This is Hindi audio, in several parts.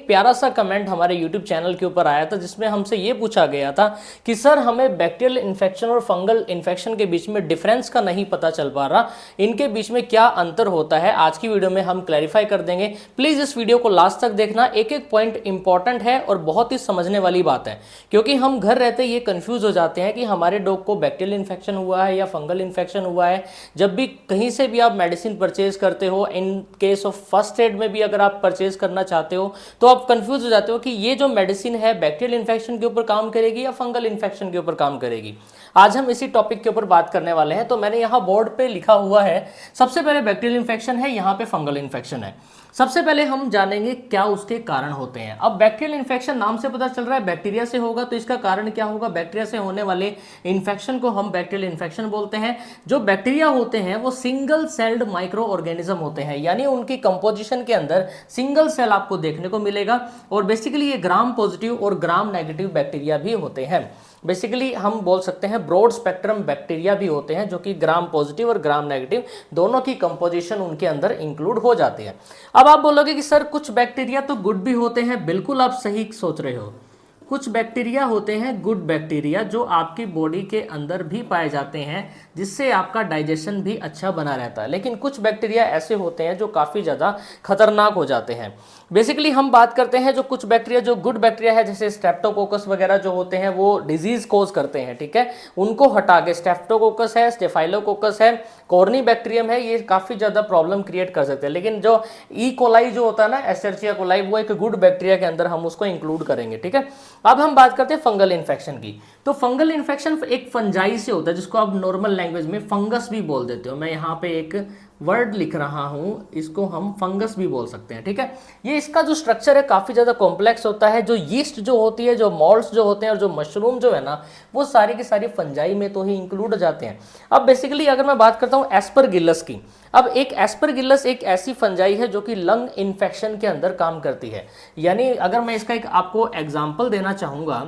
एक प्यारा सा कमेंट हमारे यूट्यूब चैनल के ऊपर आया था जिसमें हमसे ये पूछा गया था कि सर हमें बैक्टीरियल इन्फेक्शन और फंगल इन्फेक्शन के बीच में डिफरेंस का नहीं पता चल पा रहा, इनके बीच में क्या अंतर होता है। आज की वीडियो में हम क्लैरिफाई कर देंगे। प्लीज इस वीडियो को लास्ट तक देखना, एक एक पॉइंट इंपॉर्टेंट है और बहुत ही समझने वाली बात है, क्योंकि हम घर रहते ये कंफ्यूज हो जाते हैं कि हमारे डॉग को बैक्टीरियल इन्फेक्शन हुआ है या फंगल इन्फेक्शन हुआ है। जब भी कहीं से भी आप मेडिसिन परचेज करते हो, in case of first aid में भी अगर आप परचेज करना चाहते हो तो आप कंफ्यूज हो जाते हो कि ये जो मेडिसिन है बैक्टीरियल इन्फेक्शन के ऊपर काम करेगी या फंगल इन्फेक्शन के ऊपर काम करेगी। आज हम इसी टॉपिक के ऊपर बात करने वाले हैं। तो मैंने यहाँ बोर्ड पे लिखा हुआ है, सबसे पहले बैक्टीरियल इन्फेक्शन है, यहाँ पे फंगल इन्फेक्शन है। सबसे पहले हम जानेंगे क्या उसके कारण होते हैं। अब बैक्टीरियल इन्फेक्शन नाम से पता चल रहा है बैक्टीरिया से होगा, तो इसका कारण क्या होगा? बैक्टीरिया से होने वाले इन्फेक्शन को हम बैक्टीरियल इन्फेक्शन बोलते हैं। जो बैक्टीरिया होते हैं वो सिंगल सेल्ड माइक्रो ऑर्गेनिज्म होते हैं, यानी उनकी कंपोजिशन के अंदर सिंगल सेल आपको देखने को मिलेगा और बेसिकली ये ग्राम पॉजिटिव और ग्राम नेगेटिव बैक्टीरिया भी होते हैं। बेसिकली हम बोल सकते हैं ब्रॉड स्पेक्ट्रम बैक्टीरिया भी होते हैं जो कि ग्राम पॉजिटिव और ग्राम नेगेटिव दोनों की कंपोजिशन उनके अंदर इंक्लूड हो जाती है। अब आप बोलोगे कि सर कुछ बैक्टीरिया तो गुड भी होते हैं। बिल्कुल आप सही सोच रहे हो, कुछ बैक्टीरिया होते हैं गुड बैक्टीरिया जो आपकी बॉडी के अंदर भी पाए जाते हैं, जिससे आपका डाइजेशन भी अच्छा बना रहता है। लेकिन कुछ बैक्टीरिया ऐसे होते हैं जो काफ़ी ज़्यादा खतरनाक हो जाते हैं। बेसिकली हम बात करते हैं जो कुछ बैक्टीरिया जो गुड बैक्टीरिया है, जैसे स्ट्रेप्टोकोकस वगैरह जो होते हैं वो डिजीज कोज करते हैं, ठीक है, उनको हटा के स्ट्रेप्टोकोकस है, स्टेफाइलोकोकस है, कॉर्नी बैक्टीरियम है, ये काफ़ी ज़्यादा प्रॉब्लम क्रिएट कर सकते हैं। लेकिन जो ई कोलाई जो होता है ना, एस्चेरिचिया कोलाई, वो एक गुड बैक्टीरिया के अंदर हम उसको इंक्लूड करेंगे, ठीक है। अब हम बात करते हैं फंगल इन्फेक्शन की। तो फंगल इन्फेक्शन एक फंजाई से होता है जिसको आप नॉर्मल लैंग्वेज में फंगस भी बोल देते हो। मैं यहाँ पे एक वर्ड लिख रहा हूं, इसको हम फंगस भी बोल सकते हैं, ठीक है। ये इसका जो स्ट्रक्चर है काफी ज्यादा कॉम्प्लेक्स होता है। जो यीस्ट जो होती है, जो मॉल्ट्स जो होते हैं और जो मशरूम जो है ना, वो सारी की सारी फंजाई में तो ही इंक्लूड हो जाते हैं। अब बेसिकली अगर मैं बात करता हूँ एस्परगिलस की, अब एक एस्परगिलस एक ऐसी फंजाई है जो कि लंग इन्फेक्शन के अंदर काम करती है। यानी अगर मैं इसका एक आपको एग्जाम्पल देना चाहूंगा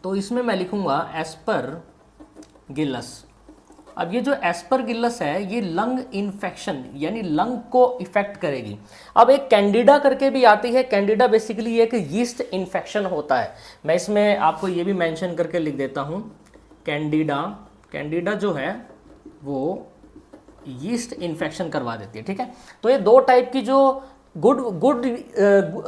तो इसमें मैं लिखूंगा एस्परगिलस। अब ये जो एस्परगिलस है ये लंग इन्फेक्शन यानी लंग को इफेक्ट करेगी। अब एक कैंडिडा करके भी आती है। कैंडिडा बेसिकली एक यीस्ट इन्फेक्शन होता है। मैं इसमें आपको ये भी मेंशन करके लिख देता हूँ, कैंडिडा जो है वो यीस्ट इन्फेक्शन करवा देती है, ठीक है। तो ये दो टाइप की जो गुड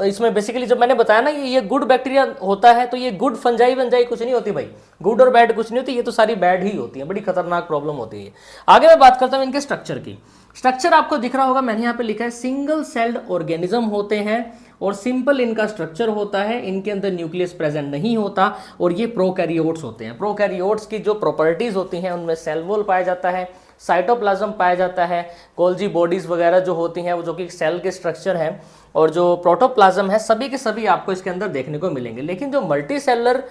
इसमें बेसिकली जब मैंने बताया ना ये गुड बैक्टीरिया होता है, तो ये गुड फंजाई वंजाई कुछ नहीं होती भाई, गुड और बैड कुछ नहीं होती, ये तो सारी बैड ही होती है, बड़ी खतरनाक प्रॉब्लम होती है। आगे मैं बात करता हूँ इनके स्ट्रक्चर की। स्ट्रक्चर आपको दिख रहा होगा, मैंने यहाँ पे लिखा है सिंगल सेल्ड ऑर्गेनिज्म होते हैं और सिंपल इनका स्ट्रक्चर होता है। इनके अंदर न्यूक्लियस प्रेजेंट नहीं होता और ये प्रोकैरियोट्स होते हैं। प्रोकैरियोट्स की जो प्रॉपर्टीज होती हैं उनमें सेल वॉल पाया जाता है, साइटोप्लाज्म पाया जाता है, गोल्जी बॉडीज वगैरह जो होती हैं वो जो कि सेल के स्ट्रक्चर हैं, और जो प्रोटोप्लाज्म है सभी के सभी आपको इसके अंदर देखने को मिलेंगे। लेकिन जो मल्टी सेलुलर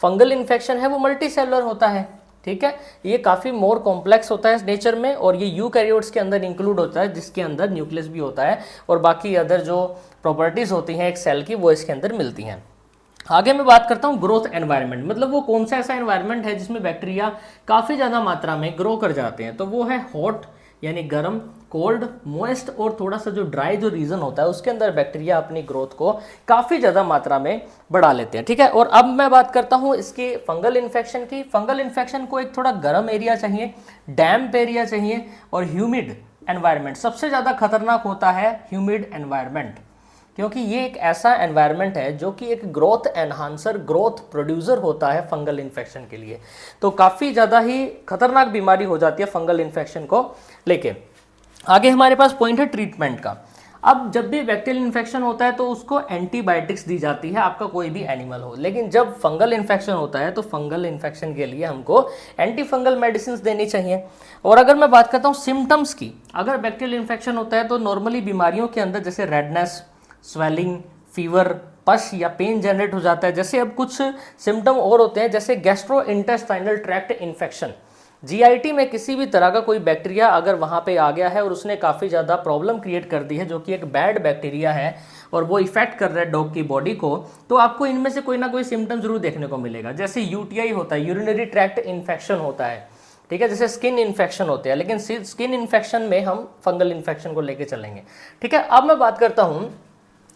फंगल इन्फेक्शन है वो मल्टी सेलुलर होता है, ठीक है। ये काफ़ी मोर कॉम्प्लेक्स होता है नेचर में और ये यूकैरियोट्स के अंदर इंक्लूड होता है, जिसके अंदर न्यूक्लियस भी होता है और बाकी अदर जो प्रॉपर्टीज़ होती हैं एक सेल की वो इसके अंदर मिलती हैं। आगे मैं बात करता हूँ ग्रोथ एनवायरनमेंट, मतलब वो कौन सा ऐसा एनवायरनमेंट है जिसमें बैक्टीरिया काफ़ी ज़्यादा मात्रा में ग्रो कर जाते हैं। तो वो है हॉट यानी गर्म, कोल्ड, मोइस्ट और थोड़ा सा जो ड्राई जो रीजन होता है उसके अंदर बैक्टीरिया अपनी ग्रोथ को काफ़ी ज़्यादा मात्रा में बढ़ा लेते हैं, ठीक है। और अब मैं बात करता हूँ इसके फंगल इन्फेक्शन की। फंगल इन्फेक्शन को एक थोड़ा गर्म एरिया चाहिए, डैम्प एरिया चाहिए और ह्यूमिड एनवायरनमेंट। सबसे ज़्यादा खतरनाक होता है ह्यूमिड एनवायरनमेंट, क्योंकि ये एक ऐसा एनवायरनमेंट है जो कि एक ग्रोथ एनहांसर, ग्रोथ प्रोड्यूसर होता है फंगल इन्फेक्शन के लिए। तो काफ़ी ज़्यादा ही खतरनाक बीमारी हो जाती है फंगल इन्फेक्शन को लेके। आगे हमारे पास पॉइंट है ट्रीटमेंट का। अब जब भी बैक्टीरियल इन्फेक्शन होता है तो उसको एंटीबायोटिक्स दी जाती है, आपका कोई भी एनिमल हो। लेकिन जब फंगल इन्फेक्शन होता है तो फंगल इन्फेक्शन के लिए हमको एंटी फंगल मेडिसिन देनी चाहिए। और अगर मैं बात करता हूँ सिम्टम्स की, अगर बैक्टीरियल इन्फेक्शन होता है तो नॉर्मली बीमारियों के अंदर जैसे रेडनेस, स्वेलिंग, फीवर, पश या पेन जनरेट हो जाता है। जैसे अब कुछ सिम्टम और होते हैं जैसे gastro intestinal tract infection, GIT में किसी भी तरह का कोई बैक्टीरिया अगर वहाँ पे आ गया है और उसने काफ़ी ज़्यादा प्रॉब्लम क्रिएट कर दी है, जो कि एक बैड बैक्टीरिया है और वो इफेक्ट कर रहा है डॉग की बॉडी को, तो आपको इनमें से कोई ना कोई सिम्टम जरूर देखने को मिलेगा। जैसे यूटीआई होता है, यूरिनरी ट्रैक्ट इन्फेक्शन होता है, ठीक है, जैसे स्किन इन्फेक्शन होते हैं। लेकिन स्किन इन्फेक्शन में हम फंगल इन्फेक्शन को लेके चलेंगे, ठीक है। अब मैं बात करता हूँ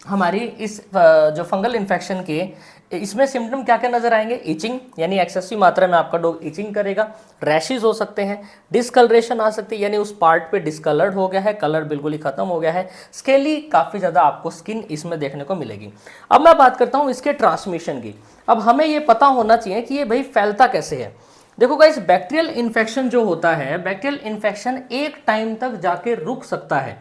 हमारी इस जो फंगल इन्फेक्शन के इसमें सिम्टम क्या क्या नजर आएंगे? इचिंग, यानी एक्सेसिव मात्रा में आपका डॉग इचिंग करेगा। रैशेज हो सकते हैं, डिस्कलरेशन आ सकती है, यानी उस पार्ट पे डिस्कलर्ड हो गया है, कलर बिल्कुल ही खत्म हो गया है। स्केली, काफ़ी ज़्यादा आपको स्किन इसमें देखने को मिलेगी। अब मैं बात करता हूँ इसके ट्रांसमिशन की। अब हमें ये पता होना चाहिए कि ये भाई फैलता कैसे है। देखो गाइस, बैक्टीरियल इन्फेक्शन जो होता है, बैक्टीरियल इन्फेक्शन एक टाइम तक जाके रुक सकता है,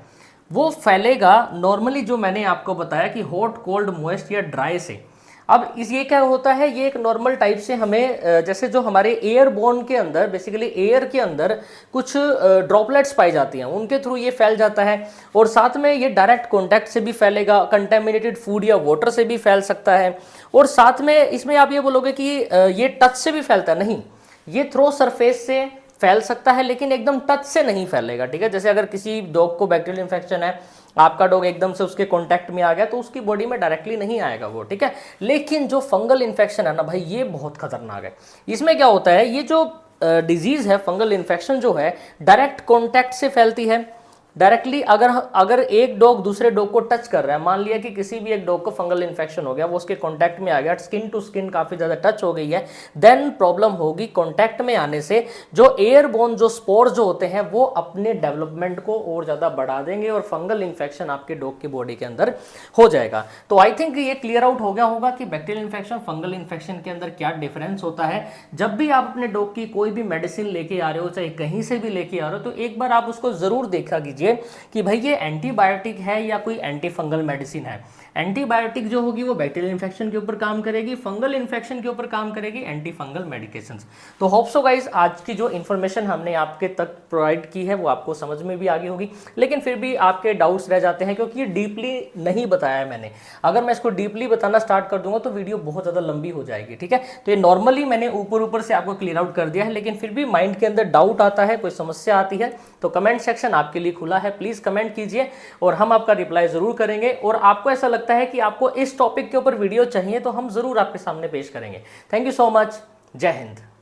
वो फैलेगा नॉर्मली, जो मैंने आपको बताया कि हॉट, कोल्ड, मॉइस्ट या ड्राई से। अब इस ये क्या होता है, ये एक नॉर्मल टाइप से हमें जैसे जो हमारे एयरबोर्न के अंदर, बेसिकली एयर के अंदर कुछ ड्रॉपलेट्स पाई जाती हैं, उनके थ्रू ये फैल जाता है। और साथ में ये डायरेक्ट कॉन्टैक्ट से भी फैलेगा, कंटेमिनेटेड फूड या वाटर से भी फैल सकता है। और साथ में इसमें आप ये बोलोगे कि ये टच से भी फैलता है, नहीं, ये थ्रो सरफेस से फैल सकता है, लेकिन एकदम टच से नहीं फैलेगा, ठीक है। जैसे अगर किसी डॉग को बैक्टीरियल इन्फेक्शन है, आपका डॉग एकदम से उसके कांटेक्ट में आ गया, तो उसकी बॉडी में डायरेक्टली नहीं आएगा वो, ठीक है। लेकिन जो फंगल इन्फेक्शन है ना भाई, ये बहुत खतरनाक है। इसमें क्या होता है, ये जो डिजीज है, फंगल इन्फेक्शन जो है, डायरेक्ट कॉन्टैक्ट से फैलती है। डायरेक्टली अगर एक डॉग दूसरे डॉग को टच कर रहा है, मान लिया कि किसी भी एक डॉग को फंगल इन्फेक्शन हो गया, वो उसके कांटेक्ट में आ गया, स्किन टू स्किन काफी ज्यादा टच हो गई है, देन प्रॉब्लम होगी कांटेक्ट में आने से। जो एयरबोर्न जो स्पोर्स जो होते हैं, वो अपने डेवलपमेंट को और ज्यादा बढ़ा देंगे और फंगल इन्फेक्शन आपके डॉग की बॉडी के अंदर हो जाएगा। तो आई थिंक ये क्लियर आउट हो गया होगा कि बैक्टीरियल इन्फेक्शन, फंगल इन्फेक्शन के अंदर क्या डिफरेंस होता है। जब भी आप अपने डॉग की कोई भी मेडिसिन लेके आ रहे हो, चाहे कहीं से भी लेके आ रहे हो, तो एक बार आप उसको जरूर देखा कीजिए कि भाई ये एंटीबायोटिक है या कोई एंटी फंगल मेडिसिन है। एंटीबायोटिक जो होगी वो बैक्टीरियल इन्फेक्शन के ऊपर काम करेगी, फंगल इन्फेक्शन के ऊपर काम करेगी एंटी फंगल मेडिकेशंस। तो होप सो गाइस, आज की जो इन्फॉर्मेशन हमने आपके तक प्रोवाइड की है वो आपको समझ में भी आ गई होगी, लेकिन फिर भी आपके डाउट्स रह जाते हैं क्योंकि ये डीपली नहीं बताया है मैंने। अगर मैं इसको डीपली बताना स्टार्ट कर दूंगा तो वीडियो बहुत ज़्यादा लंबी हो जाएगी, ठीक है। तो ये नॉर्मली मैंने ऊपर ऊपर से आपको क्लियर आउट कर दिया है, लेकिन फिर भी माइंड के अंदर डाउट आता है, कोई समस्या आती है, तो कमेंट सेक्शन आपके लिए खुला है, प्लीज़ कमेंट कीजिए और हम आपका रिप्लाई जरूर करेंगे। और आपको ऐसा लगता है कि आपको इस टॉपिक के ऊपर वीडियो चाहिए, तो हम जरूर आपके सामने पेश करेंगे। Thank you so much. जय हिंद।